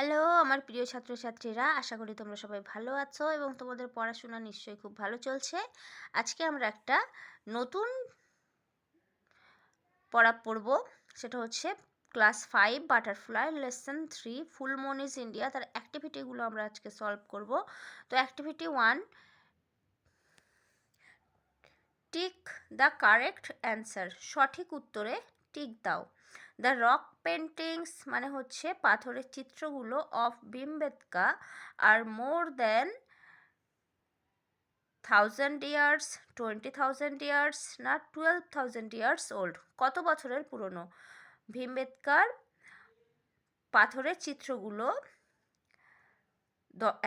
Hello আমার প্রিয় ছাত্রছাত্রীরা, আশা করি তোমরা সবাই ভালো আছো এবং তোমাদের পড়াশোনা নিশ্চয়ই খুব ভালো চলছে। আজকে আমরা একটা নতুন পড়া পড়ব, সেটা হচ্ছে class 5 butterfly lesson 3 full moon is India. তার অ্যাক্টিভিটিগুলো আমরা আজকে সলভ করব। তো activity 1, tick the correct answer, সঠিক উত্তরে টিক দাও। দ্য রক পেন্টিংস মানে হচ্ছে পাথরের চিত্রগুলো of Bhimbetka are more than 1000 years, 20,000 years না 12,000 ইয়ার্স ওল্ড, কত বছরের পুরনো? ভীমবেটকার পাথরের চিত্রগুলো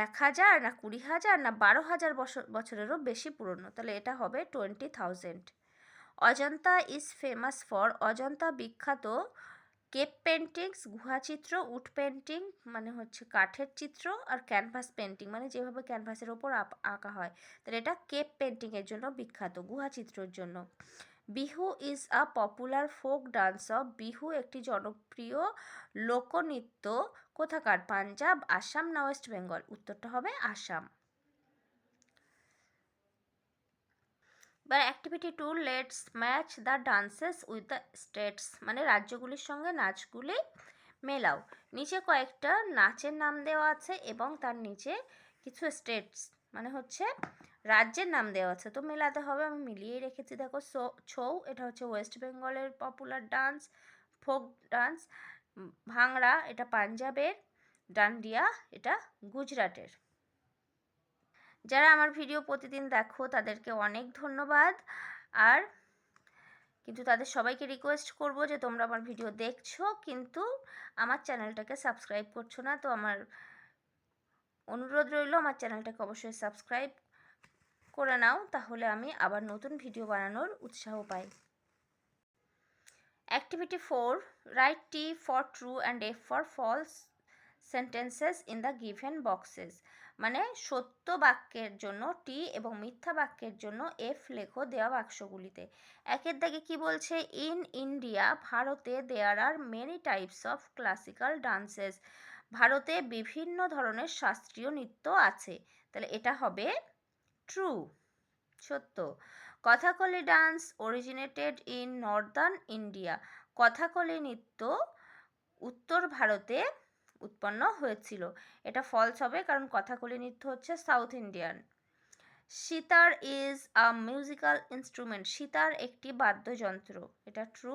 1000 না 20,000 না 12,000 বছরেরও বেশি পুরনো, তাহলে এটা হবে 20,000। Ajanta is famous for, Ajanta বিখ্যাত কেপ পেন্টিংস গুহাচিত্র, উড পেন্টিং মানে হচ্ছে কাঠের চিত্র, আর ক্যানভাস পেন্টিং মানে যেভাবে ক্যানভাসের ওপর আঁকা হয়, তাহলে এটা কেপ পেন্টিংয়ের জন্য বিখ্যাত, গুহাচিত্রের জন্য। Bihu is a popular folk dance of, Bihu একটি জনপ্রিয় লোকনৃত্য কোথাকার? পাঞ্জাব, আসাম না ওয়েস্ট বেঙ্গল? উত্তরটা হবে আসাম। বা activity 2, let's match the dances with the states মানে রাজ্যগুলির সঙ্গে নাচগুলি মেলাও। নিচে কয়েকটা নাচের নাম দেওয়া আছে এবং তার নিচে কিছু স্টেটস মানে হচ্ছে রাজ্যের নাম দেওয়া আছে, তো মেলাতে হবে। আমি মিলিয়েই রেখেছি, দেখো। ছৌ এটা হচ্ছে ওয়েস্ট বেঙ্গলের পপুলার ডান্স, ফোক ডান্স। ভাংড়া এটা পাঞ্জাবের, ডান্ডিয়া এটা গুজরাটের। যারা আমার ভিডিও প্রতিদিন দেখো তাদেরকে অনেক ধন্যবাদ। আর কিন্তু তাদের সবাইকে রিকোয়েস্ট করব যে তোমরা আমার ভিডিও দেখছো কিন্তু আমার চ্যানেলটাকে সাবস্ক্রাইব করছো না, তো আমার অনুরোধ রইল আমার চ্যানেলটাকে অবশ্যই সাবস্ক্রাইব করে নাও, তাহলে আমি আবার নতুন ভিডিও বানানোর উৎসাহ পাই। Activity 4, write T for true and F for false sentences in the given boxes মানে সত্য বাক্যের জন্য টি এবং মিথ্যা বাক্যের জন্য এফ লেখো দেওয়া বাক্সগুলিতে। একের দাগে কি বলছে? ইন ইন্ডিয়া, ভারতে, there are many types of classical dances, ভারতে বিভিন্ন ধরনের শাস্ত্রীয় নৃত্য আছে, তাহলে এটা হবে ট্রু, সত্য। Kathakali dance originated in Northern India, Kathakali নৃত্য উত্তর ভারতে উৎপন্ন হয়েছিল, এটা ফলস হবে কারণ কথাকলি নৃত্য হচ্ছে south Indian. Sitar is a musical instrument, sitar একটি বাদ্যযন্ত্র, এটা ট্রু।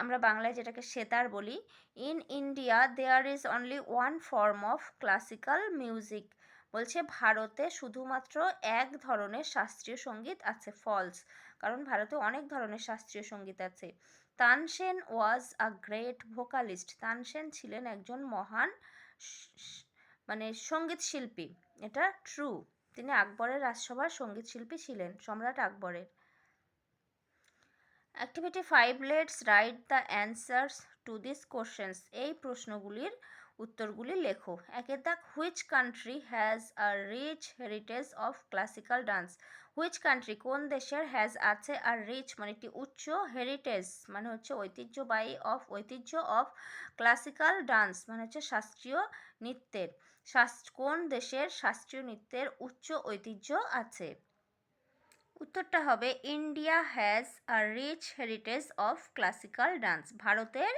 আমরা বাংলায় যেটাকে সেতার বলি। In India there is only one form of classical music, বলছে ভারতে শুধুমাত্র এক ধরনের শাস্ত্রীয় সঙ্গীত আছে, ফলস, কারণ ভারতে অনেক ধরনের শাস্ত্রীয় সঙ্গীত আছে। তানসেন ওয়াজ আ গ্রেট ভোকালিস্ট, তানসেন ছিলেন একজন মহান মানে সঙ্গীত শিল্পী, এটা ট্রু। তিনি আকবরের রাজসভার সঙ্গীত শিল্পী ছিলেন, সম্রাট আকবরের। Activity 5, let's write the answers to this questions, এই প্রশ্নগুলির উত্তরগুলি লেখো। একের দাগ, which country has a rich heritage of classical dance, which country কোন দেশের, হ্যাজ আছে, আর রিচ মানে একটি উচ্চ, হেরিটেজ মানে হচ্ছে ঐতিহ্যবাহী, ঐতিহ্য অফ ক্লাসিক্যাল ডান্স মানে হচ্ছে শাস্ত্রীয় নৃত্যের, কোন দেশের শাস্ত্রীয় নৃত্যের উচ্চ ঐতিহ্য আছে? উত্তরটা হবে India has a rich heritage of classical dance, ভারতের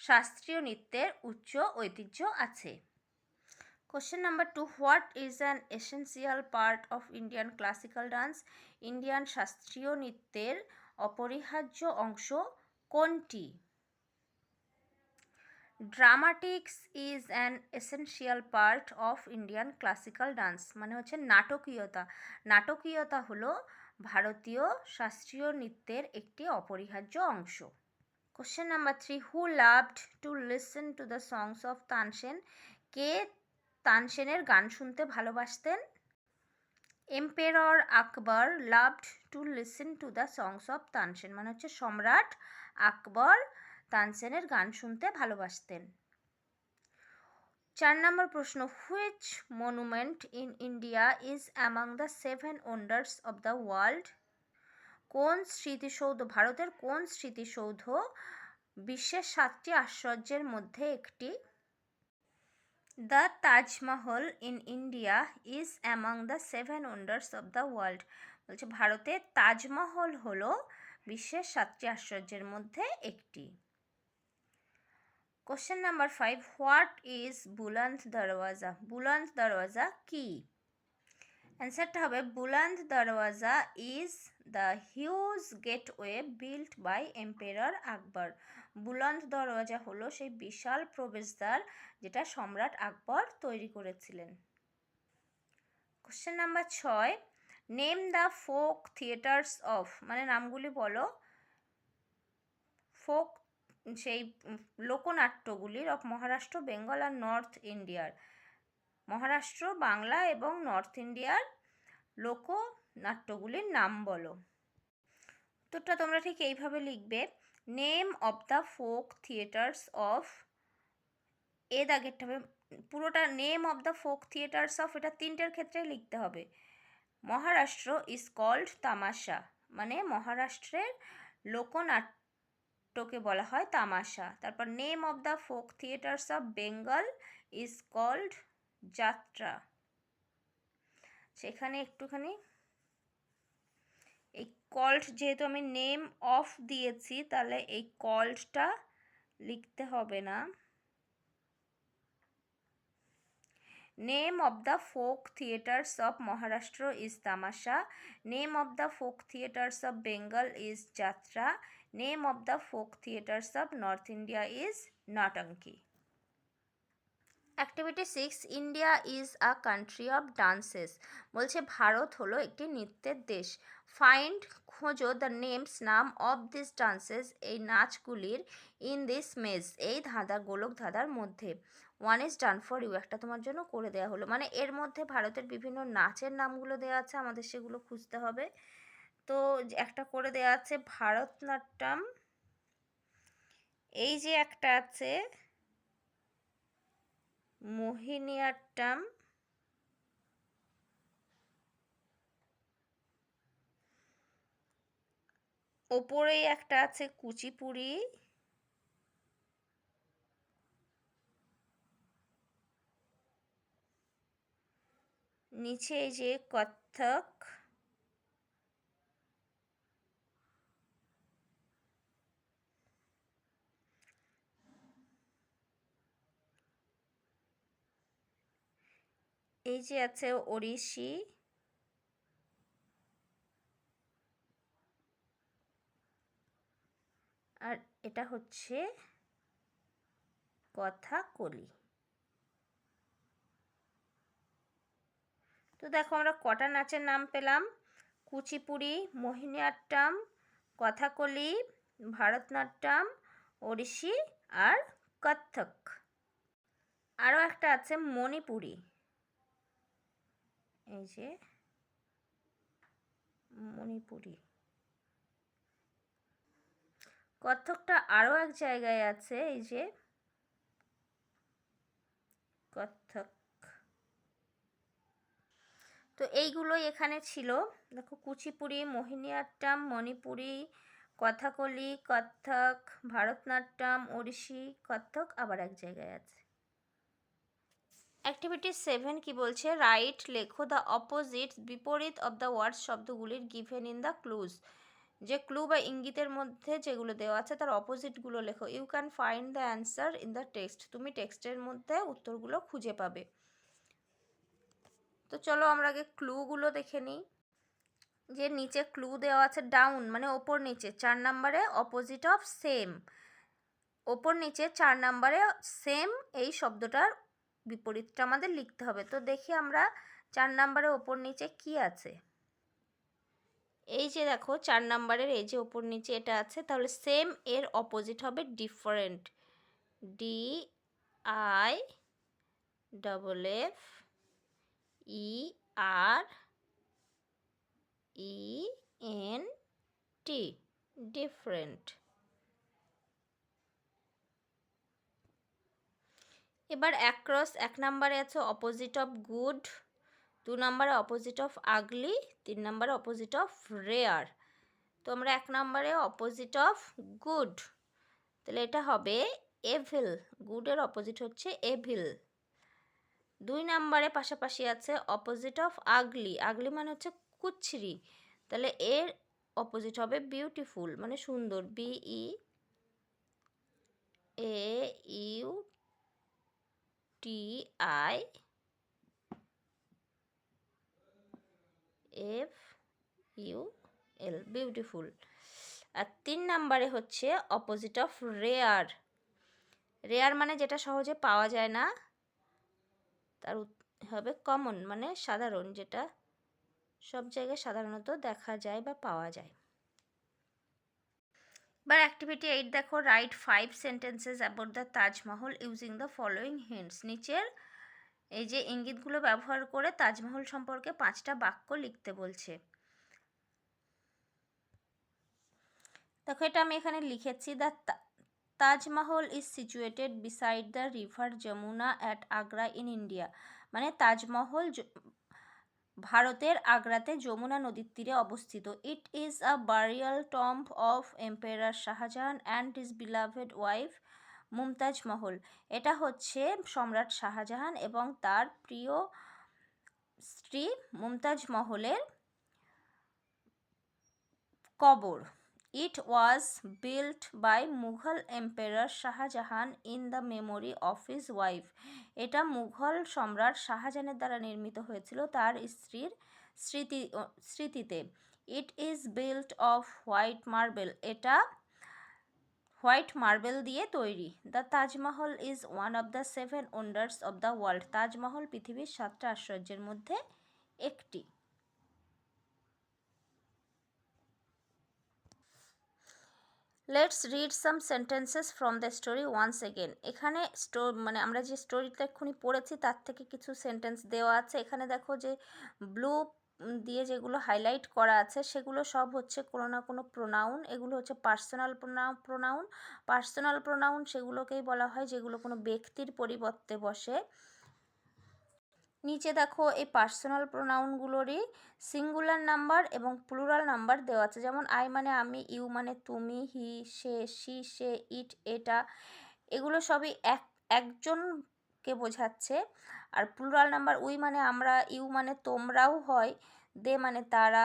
শাস্ত্রীয় নৃত্যের উচ্চ ঐতিহ্য আছে। Question number 2, what is an essential part of Indian classical dance, Indian শাস্ত্রীয় নৃত্যের অপরিহার্য অংশ কোনটি? Dramatics is an essential part of Indian classical dance মানে হচ্ছে নাটকীয়তা, নাটকীয়তা হলো ভারতীয় শাস্ত্রীয় নৃত্যের একটি অপরিহার্য অংশ। Question number 3, who loved to listen to the songs of Tansen, কে তানসেনের গান শুনতে ভালোবাসতেন? Emperor Akbar loved to listen to the songs of Tansen মানে হচ্ছে সম্রাট আকবর তানসেনের গান শুনতে ভালোবাসতেন। 4 নম্বর প্রশ্ন, which monument in India is among the 7 wonders of the world, কোন স্মৃতিসৌধ, ভারতের কোন স্মৃতিসৌধ বিশ্বের 7টি আশ্চর্যের মধ্যে একটি? The Taj Mahal in India is among the 7 wonders of the world. বলছে ভারতের তাজমহল হলো বিশ্বের 7টি আশ্চর্যের মধ্যে একটি। Question number 5, what is Buland Darwaza? Buland Darwaza কি? অ্যান্সারটা হবে Buland Darwaza is the huge gateway built by emperor Akbar. Buland Darwaza হলো সেই বিশাল প্রবেশদ্বার যেটা সম্রাট আকবর তৈরি করেছিলেন। Question number 6, name the folk theatres of, মানে নামগুলি বলো ফোক সেই লোকনাট্যগুলির অফ মহারাষ্ট্র, বেঙ্গল আর নর্থ ইন্ডিয়ার। মহারাষ্ট্র, বাংলা এবং নর্থ ইন্ডিয়ার লোকনাট্যগুলির নাম বলো। উত্তরটা তোমরা ঠিক এইভাবে লিখবে, name of the folk theatres of, এ দাগেরটা হবে পুরোটা name of the folk theatres of, এটা তিনটের ক্ষেত্রে লিখতে হবে। মহারাষ্ট্র ইজ কল্ড তামাশা, মানে মহারাষ্ট্রের লোকনাট্যকে বলা হয় তামাশা। তারপর name of the folk theatres of Bengal is called Jatra. সেখানে একটুখানি এই কল্ড, যেহেতু আমি নেম অফ দিয়েছি তাহলে এই কল্ডটা লিখতে হবে না। Name of the folk theatres of Maharashtra is tamasha, name of the folk theatres of Bengal is jatra, name of the folk theatres of north India is nautanki. Activity 6, India is a country of dances. বলছে ভারত হলো একটি নৃত্যের দেশ। Find, খোঁজো the names, নাম of this dances, এই নাচগুলির, in this মেজ, এই ধাঁধা গোলক ধাঁধার মধ্যে। 1 ইজ ডান ফর ইউ, একটা তোমার জন্য করে দেওয়া হলো, মানে এর মধ্যে ভারতের বিভিন্ন নাচের নামগুলো দেওয়া আছে, আমাদের সেগুলো খুঁজতে হবে। তো একটা করে দেওয়া আছে ভারতনাট্যম, এই যে একটা আছে মোহিনীয়াট্টম, ওপরেই একটা আছে কুচিপুড়ি, নিচে এই যে কত্থক, এই যে আছে ওড়িশি, আর এটা হচ্ছে কথাকলি। তো দেখো আমরা কটা নাচের নাম পেলাম, কুচিপুড়ি, মোহিনীয়াট্টম, কথাকলি, ভারতনাট্যম, ওড়িশি আর কত্থক। আরও একটা আছে মণিপুরি, এই যে মণিপুরি। কত্থকটা আরও এক জায়গায় আছে, এই যে কত্থক। তো এইগুলোই এখানে ছিল, দেখো কুচিপুড়ি, মোহিনীয়াট্টম, মণিপুরি, কথাকলি, কত্থক, ভারতনাট্যম, ওড়িশি, কত্থক আবার এক জায়গায় আছে। অ্যাক্টিভিটি 7 কি বলছে, রাইট, লেখো দ্য অপোজিট, বিপরীত অফ দ্য ওয়ার্ডস শব্দগুলির গিভেন ইন দ্য ক্লুজ, যে ক্লু বা ইঙ্গিতের মধ্যে যেগুলো দেওয়া আছে তার অপোজিটগুলো লেখো। You can find the answer in the text, তুমি টেক্সটের মধ্যে উত্তরগুলো খুঁজে পাবে। তো চলো আমরা আগে ক্লুগুলো দেখে নিই। যে নিচে ক্লু দেওয়া আছে, ডাউন মানে ওপর নিচে, 4 নম্বরে অপোজিট অফ সেম, ওপর নিচে 4 নম্বরে সেম এই শব্দটার বিপরীতটা আমাদের লিখতে হবে। তো দেখি আমরা 4 নম্বরে ওপর নিচে কি আছে। এই যে দেখো 4 নম্বরের এই যে ওপর নিচে এটা আছে, তাহলে সেম এর অপোজিট হবে different, D I double F E R E N T, different. এবার অ্যাক্রস, 1 নম্বরে আছে অপোজিট অফ গুড, 2 নম্বরে অপোজিট অফ আগলি, 3 নম্বরে অপোজিট অফ রেয়ার। তো আমরা 1 নম্বরে অপোজিট অফ গুড, তাহলে এটা হবে এভিল, গুডের অপোজিট হচ্ছে এভিল। 2 নম্বরে পাশাপাশি আছে অপোজিট অফ আগলি। আগলি মানে হচ্ছে কুচ্ছিরি, তাহলে এর অপোজিট হবে বিউটিফুল মানে সুন্দর, BEAUTIFUL, বিউটিফুল। আর 3 নম্বরে হচ্ছে অপোজিট অফ রেয়ার। রেয়ার মানে যেটা সহজে পাওয়া যায় না, তার হবে কমন মানে সাধারণ, যেটা সব জায়গায় সাধারণত দেখা যায় বা পাওয়া যায়। এবার অ্যাক্টিভিটি 8 দেখো, right 5 sentences about the Taj Mahal using the following hints. নিচের এই যে ইঙ্গিতগুলো ব্যবহার করে তাজমহল সম্পর্কে 5টা বাক্য লিখতে বলছে। দেখো এটা আমি এখানে লিখেছি, the Taj Mahal is situated beside the river Yamuna at Agra in India. মানে তাজমহল ভারতের আগ্রাতে যমুনা নদীর তীরে অবস্থিত। It is a burial tomb of empire Shah Jahan and his beloved wife Mumtaz Mahal. এটা হচ্ছে সম্রাট শাহজাহান এবং তার প্রিয় স্ত্রী মুমতাজ মহলের কবর। It was built by Mughal Emperor Shahjahan in the memory of his wife. এটা মুঘল সম্রাট শাহজাহানের দ্বারা নির্মিত হয়েছিল তার স্ত্রীর স্মৃতিতে। It is built of white marble. এটা হোয়াইট মার্বেল দিয়ে তৈরি। The Taj Mahal is one of the 7 wonders of the world. Taj Mahal পৃথিবীর 7টা আশ্চর্যের মধ্যে একটি। Let's read some sentences from the story once again. এখানে মানে আমরা যে স্টোরিটা এক্ষুনি পড়েছি তার থেকে কিছু সেন্টেন্স দেওয়া আছে। এখানে দেখো যে ব্লু দিয়ে যেগুলো হাইলাইট করা আছে সেগুলো সব হচ্ছে কোনো না কোনো প্রোনাউন। এগুলো হচ্ছে পার্সোনাল প্রোনাউন। পার্সোনাল প্রোনাউন সেগুলোকেই বলা হয় যেগুলো কোনো ব্যক্তির পরিবর্তে বসে। নিচে দেখো এই পার্সোনাল প্রোনাউনগুলোরই সিঙ্গুলার নাম্বার এবং প্লুরাল নাম্বার দেওয়া আছে। যেমন আই মানে আমি, ইউ মানে তুমি, হি সে, সি সে, ইট এটা, এগুলো সবই একজনকে বোঝাচ্ছে। আর প্লুরাল নাম্বার উই মানে আমরা, ইউ মানে তোমরাও হয়, দে মানে তারা,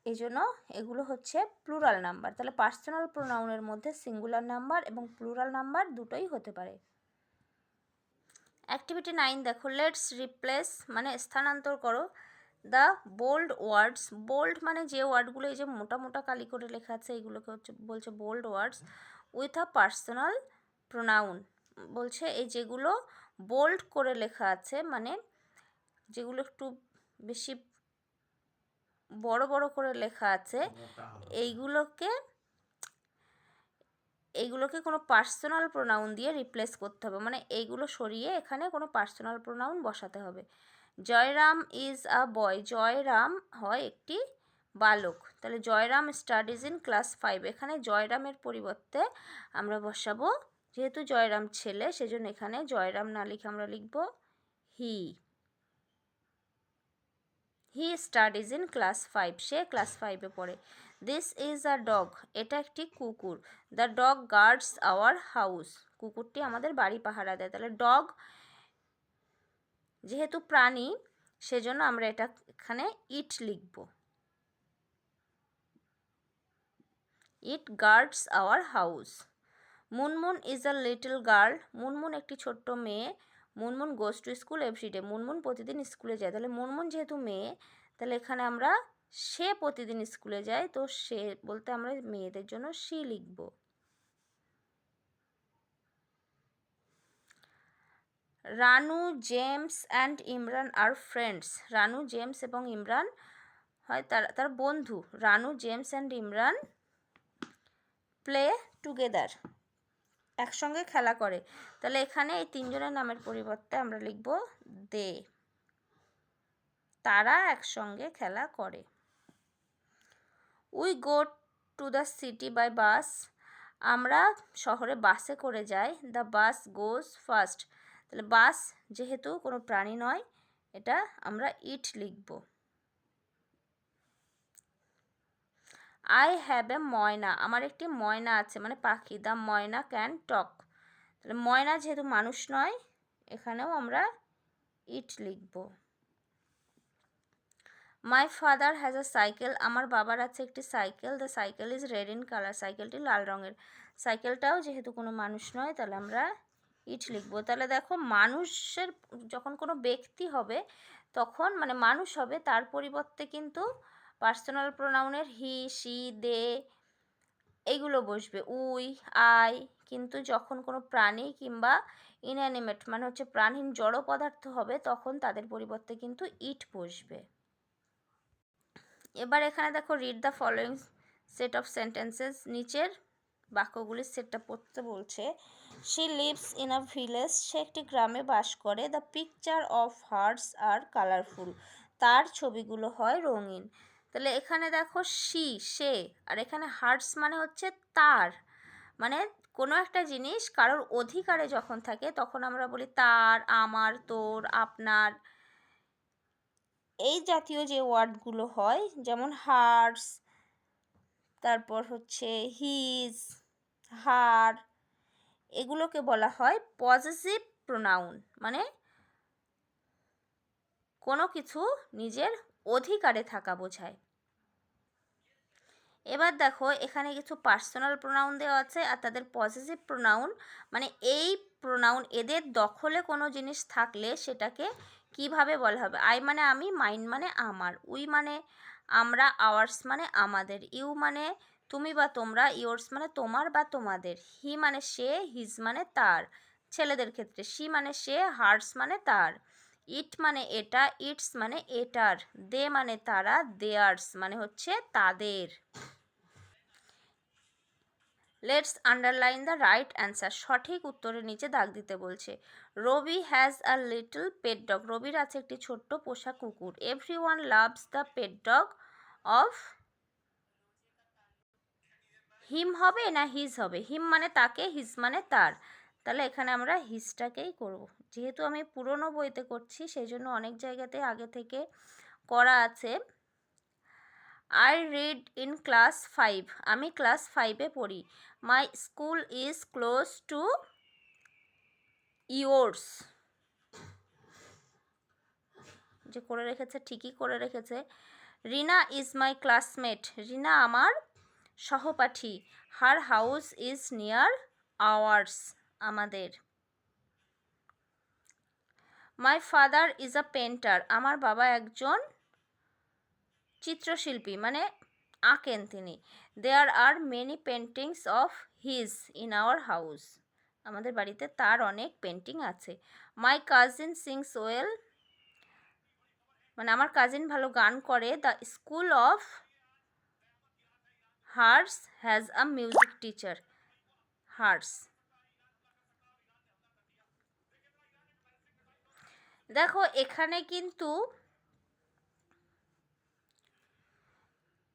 এই জন্য এগুলো হচ্ছে প্লুরাল নাম্বার। তাহলে পার্সোনাল প্রোনাউনের মধ্যে সিঙ্গুলার নাম্বার এবং প্লুরাল নাম্বার দুটোই হতে পারে। অ্যাক্টিভিটি 9 দেখো, লেটস রিপ্লেস মানে স্থানান্তর করো দ্য বোল্ড ওয়ার্ডস। বোল্ড মানে যে ওয়ার্ডগুলো এই যে মোটা মোটা কালি করে লেখা আছে এইগুলোকে হচ্ছে বলছে bold words with a personal pronoun. বলছে এই যেগুলো বোল্ড করে লেখা আছে মানে যেগুলো একটু বেশি বড় বড় করে লেখা আছে এইগুলোকে কোনো পার্সোনাল প্রোনাউন দিয়ে রিপ্লেস করতে হবে। মানে এইগুলো সরিয়ে এখানে কোনো পার্সোনাল প্রোনাউন বসাতে হবে। জয়রাম ইজ আ বয়। জয়রাম হয় একটি বালক। তাহলে জয়রাম স্টাডিজ ইন ক্লাস 5। এখানে জয়রামের পরিবর্তে আমরা বসাবো, যেহেতু জয়রাম ছেলে সেজন্য এখানে জয়রাম না লিখে আমরা লিখব হি স্টাডিজ ইন ক্লাস 5। সে ক্লাস 5-এ পড়ে। This is a dog. এটা একটি কুকুর। The dog guards our house. কুকুরটি আমাদের বাড়ি পাহারা দেয়। তাহলে ডগ যেহেতু প্রাণী সেজন্য আমরা এটা এখানে ইট লিখব। It guards our house. Munmun is a little girl. Munmun একটি ছোট্ট মেয়ে। Munmun goes to school every day. Munmun প্রতিদিন স্কুলে যায়। তাহলে মুনমুন যেহেতু মেয়ে তাহলে এখানে আমরা সে প্রতিদিন স্কুলে যায়, তো সে বলতে আমরা মেয়েদের জন্য সি লিখব। Ranu, James and Imran are friends. Ranu, James এবং ইমরান হয় তার বন্ধু। Ranu, James and Imran play together. একসঙ্গে খেলা করে। তাহলে এখানে এই তিনজনের নামের পরিবর্তে আমরা লিখব দে। তারা একসঙ্গে খেলা করে। We go to the city by bus. আমরা শহরে বাসে করে যাই। The bus goes first. তাহলে বাস যেহেতু কোনো প্রাণী নয় এটা আমরা ইট লিখব। I have a myna. আমার একটি ময়না আছে মানে পাখি। The myna can talk. তাহলে ময়না যেহেতু মানুষ নয় এখানেও আমরা ইট লিখব। My father has a cycle, আমার বাবার আছে একটি cycle, the cycle is red in colour, সাইকেলটি লাল রঙের। সাইকেলটাও যেহেতু কোনো মানুষ নয় তাহলে আমরা ইট লিখব। তাহলে দেখো মানুষের যখন কোনো ব্যক্তি হবে তখন মানে মানুষ হবে তার পরিবর্তে কিন্তু পার্সোনাল প্রোনাউনের হি, শি, দে এইগুলো বসবে, উই, আই। কিন্তু যখন কোনো প্রাণী কিংবা ইনঅ্যানিমেট মানে হচ্ছে প্রাণহীন জড় পদার্থ হবে তখন তাদের পরিবর্তে কিন্তু ইট বসবে। এবার এখানে দেখো read the following set of sentences, নিচের বাক্যগুলির সেটটা পড়তে বলছে। She lives in a village, সে একটি গ্রামে বাস করে। The picture of hers are colourful, তার ছবিগুলো হয় রঙিন। তাহলে এখানে দেখো শি সে, আর এখানে হার্টস মানে হচ্ছে তার, মানে কোনো একটা জিনিস কারোর অধিকারে যখন থাকে তখন আমরা বলি তার, আমার, তোর, আপনার, এই জাতীয় যে ওয়ার্ডগুলো হয় যেমন হার্টস, তারপর হচ্ছে হিজ, হার, এগুলোকে বলা হয় পজেসিভ প্রোনাউন, মানে কোনো কিছু নিজের অধিকারে থাকা বোঝায়। এবার দেখো এখানে কিছু পার্সোনাল প্রোনাউন দেওয়া আছে আর তাদের পজেসিভ প্রোনাউন, মানে এই প্রোনাউন এদের দখলে কোনো জিনিস থাকলে সেটাকে কিভাবে বলা হবে। আই মানে আমি, মাইন মানে আমার, উই মানে আমরা, আওয়ার্স মানে আমাদের, ইউ মানে তুমি বা তোমরা, ইয়োর্স মানে তোমার বা তোমাদের, হি মানে সে, হিজ মানে তার ছেলেদের ক্ষেত্রে, শি মানে সে, হার্স মানে তার, ইট মানে এটা, ইটস মানে এটার, দে মানে তারা, দেয়ার্স মানে হচ্ছে তাদের। Let's underline the right answer, সঠিক উত্তরের নিচে দাগ দিতে বলছে। Ravi has a little pet dog, রবির আছে একটি ছোট্ট পোষা কুকুর। Everyone loves the pet dog of, him হবে না হিজ হবে, হিম মানে তাকে, হিজ মানে তার, তাহলে এখানে আমরা হিজটাকেই করব। যেহেতু আমি পুরনো বইতে করছি সেই জন্য অনেক জায়গাতে আগে থেকে করা আছে। আই রিড ইন ক্লাস 5, আমি ক্লাস 5-এ পড়ি। মাই school is close to yours, যে করে রেখেছে ঠিকই করে রেখেছে। রিনা ইজ মাই ক্লাসমেট, রিনা আমার সহপাঠী। Her house is near ours, আমাদের। My father is a painter, আমার বাবা একজন চিত্রশিল্পী মানে আঁকেন তিনি। There are many paintings of his in our house, আমাদের বাড়িতে তার অনেক পেন্টিং আছে। মাই কাজিন সিংস ওয়েল, মানে আমার কাজিন ভালো গান করে। The school of hers has a music teacher, hers. দেখো এখানে কিন্তু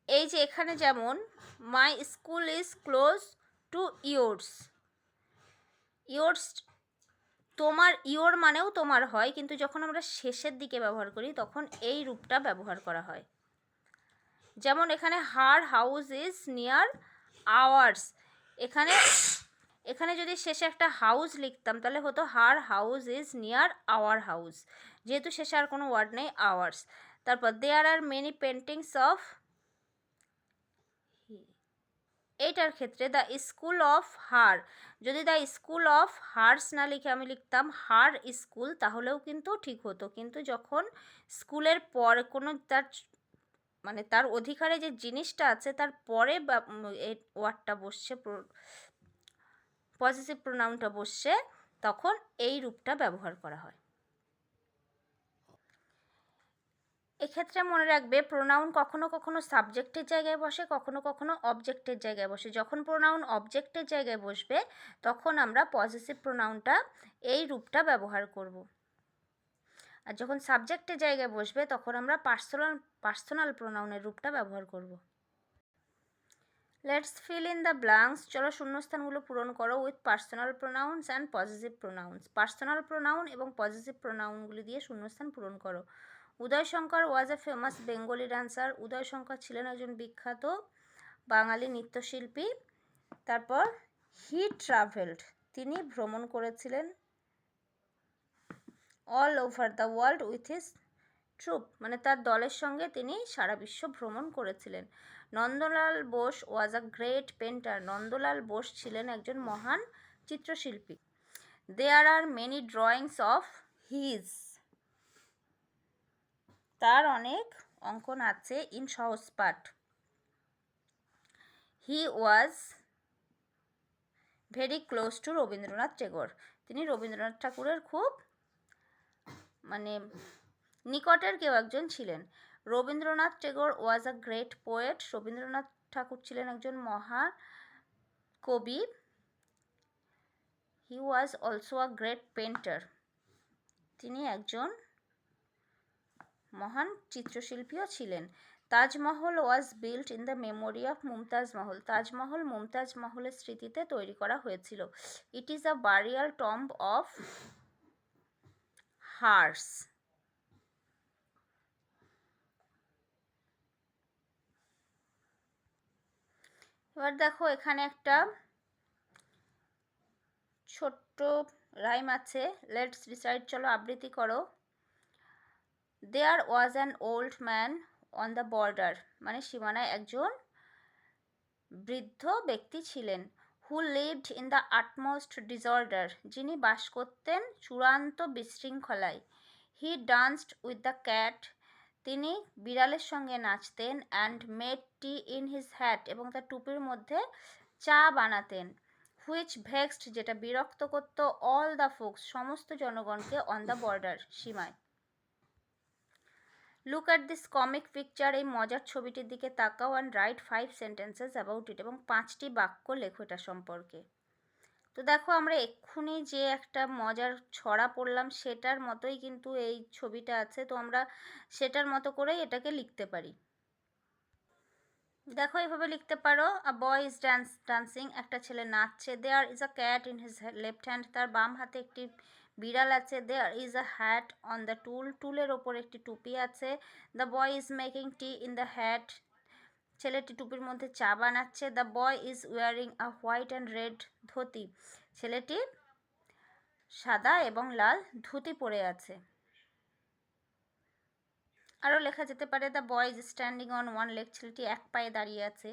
এই যে এখানে যেমন my school is close to yours, yours তোমার, ইয়োর মানেও তোমার হয়, কিন্তু যখন আমরা শেষের দিকে ব্যবহার করি তখন এই রূপটা ব্যবহার করা হয়। যেমন এখানে হার হাউস ইজ নিয়ার আওয়ার্স, এখানে এখানে যদি শেষে একটা হাউস লিখতাম তাহলে হতো হার house is near our house, যেহেতু শেষে আর কোনো ওয়ার্ড নেই, আওয়ার্স। তারপর দেয়ার আর মেনি পেন্টিংস অফ, এইটার ক্ষেত্রে দ্য স্কুল অফ হার, যদি দ্য স্কুল অফ হার্স না লিখে আমি লিখতাম হার স্কুল তাহলেও কিন্তু ঠিক হতো, কিন্তু যখন স্কুলের পর কোনো তার মানে তার অধিকারে যে জিনিসটা আছে তার পরে এই ওয়ার্ডটা বসছে, পজিটিভ প্রোনাউনটা বসছে, তখন এই রূপটা ব্যবহার করা হয়। এক্ষেত্রে মনে রাখবে প্রোনাউন কখনো কখনো সাবজেক্টের জায়গায় বসে, কখনো কখনো অবজেক্টের জায়গায় বসে। যখন প্রোনাউন অবজেক্টের জায়গায় বসবে তখন আমরা পজিটিভ প্রোনাউনটা এই রূপটা ব্যবহার করব, আর যখন সাবজেক্টের জায়গায় বসবে তখন আমরা পার্সোনাল প্রোনাউনের রূপটা ব্যবহার করব। Let's fill in the blanks, চলো শূন্যস্থানগুলো পূরণ করো with personal pronouns and positive pronounce. Personal pronoun এবং পজিটিভ প্রোনাউনগুলি দিয়ে শূন্যস্থান পূরণ করো। উদয় শঙ্কর ওয়াজ এ ফেমাস বেঙ্গলি ডান্সার, উদয় শঙ্কর ছিলেন একজন বিখ্যাত বাঙালি নৃত্যশিল্পী। তারপর হি ট্রাভেলড, তিনি ভ্রমণ করেছিলেন। All over the world with his troupe, মানে তার দলের সঙ্গে তিনি সারা বিশ্ব ভ্রমণ করেছিলেন। Nandalal Bose was a great painter, Nandalal Bose ছিলেন একজন মহান চিত্রশিল্পী। There are many drawings of his, তার অনেক অঙ্কন আছে in Sahaj Path. He was very close to Rabindranath Tagore, তিনি রবীন্দ্রনাথ ঠাকুরের খুব মানে নিকটের কেউ একজন ছিলেন। Rabindranath Tagore was a great poet, Rabindranath Thakur ছিলেন একজন মহান কবি। He was also a great painter, তিনি একজন মহান চিত্রশিল্পীও ছিলেন। Taj Mahal was built in the memory of Mumtaz Mahal, Taj Mahal Mumtaz মহলের স্মৃতিতে তৈরি করা হয়েছিল। It is a burial tomb of hers, এবার দেখো এখানে একটা ছোট্ট রাইম আছে, লেটস রিসাইট, চলো আবৃত্তি করো। There was an old man on the border, মানে সীমানায় একজন বৃদ্ধ ব্যক্তি ছিলেন। Who lived in the utmost disorder, যিনি বাস করতেন চূড়ান্ত বিশৃঙ্খলায়। He danced with the cat, তিনি বিড়ালের সঙ্গে নাচতেন। And made tea in his hat, এবং তার টুপির মধ্যে চা বানাতেন। হুইচ ভেক্সড, যেটা বিরক্ত করত, অল দ্য ফোকস, সমস্ত জনগণকে, অন দ্য বর্ডার, সীমায়। Look at this comic picture, এই মজার ছবিটির দিকে তাকাও। And right 5 sentences about it, এবং 5টি বাক্য লেখো এটা সম্পর্কে। তো দেখো আমরা এক্ষুনি যে একটা মজার ছড়া পড়লাম সেটার মতোই কিন্তু এই ছবিটা আছে, তো আমরা সেটার মতো করেই এটাকে লিখতে পারি। দেখো এইভাবে লিখতে পারো, আ বয় ইজ ডান্সিং, একটা ছেলে নাচছে। There is a cat in his left hand, তার বাম হাতে একটি বিড়াল আছে। There is a hat on the stool, টুলের ওপর একটি টুপি আছে। The boy is making tea in the hat, ছেলেটি টুপির মধ্যে চা বানাচ্ছে। The boy is wearing a white and red dhoti, ছেলেটি সাদা এবং লাল ধুতি পরে আছে। আরও লেখা যেতে পারে, the boy is standing on one leg, ছেলেটি এক পায়ে দাঁড়িয়ে আছে।